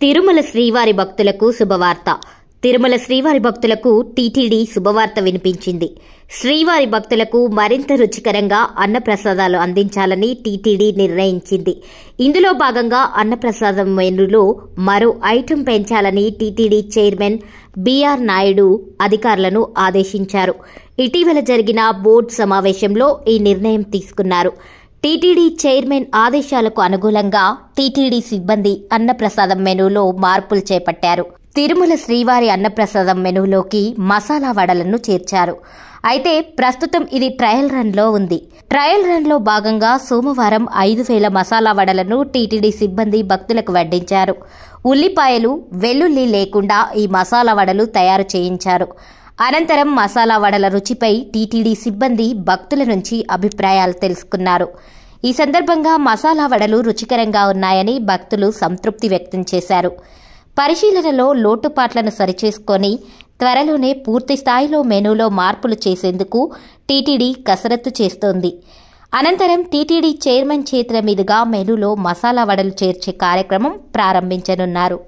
తిరుమల శ్రీవారి భక్తులకు శుభవార్త. తిరుమల శ్రీవారి భక్తులకు టీటీడీ శుభవార్త వినిపించింది. శ్రీవారి భక్తులకు మరింత రుచికరంగా అన్నప్రసాదాలు అందించాలని టీటీడీ నిర్ణయించింది. ఇందులో భాగంగా అన్నప్రసాదం మెనూలో మరో ఐటెం పెంచాలని టీటీడీ చైర్మన్ బీఆర్ నాయుడు అధికారులను ఆదేశించారు. ఇటీవల జరిగిన బోర్డు సమావేశంలో ఈ నిర్ణయం తీసుకున్నారు. టీటీడీ చైర్మన్ ఆదేశాలకు అనుగుణంగా టీటీడీ సిబ్బంది అన్నప్రసాదం మెనూలో మార్పులు చేపట్టారు. తిరుమల శ్రీవారి అన్నప్రసాదం మెనూలోకి మసాలా వడలను చేర్చారు. అయితే ప్రస్తుతం ఇది ట్రయల్ రన్లో ఉంది. ట్రయల్ రన్లో భాగంగా సోమవారం 5,000 మసాలా వడలను టీటీడీ సిబ్బంది భక్తులకు వడ్డించారు. ఉల్లిపాయలు, వెల్లుల్లి లేకుండా ఈ మసాలా వడలు తయారు చేయించారు. అనంతరం మసాలా వడల రుచిపై టీటీడీ సిబ్బంది భక్తుల నుంచి అభిప్రాయాలు తెలుసుకున్నారు. ఈ సందర్భంగా మసాలా వడలు రుచికరంగా ఉన్నాయని భక్తులు సంతృప్తి వ్యక్తం చేశారు. పరిశీలనలో లోటుపాట్లను సరిచేసుకొని త్వరలోనే పూర్తి స్థాయిలో మెనూలో మార్పులు చేసేందుకు టీటీడీ కసరత్తు చేస్తోంది. అనంతరం టీటీడీ చైర్మన్ చేతుల మీదుగా మెనూలో మసాలా వడలు చేర్చే కార్యక్రమం ప్రారంభించనున్నారు.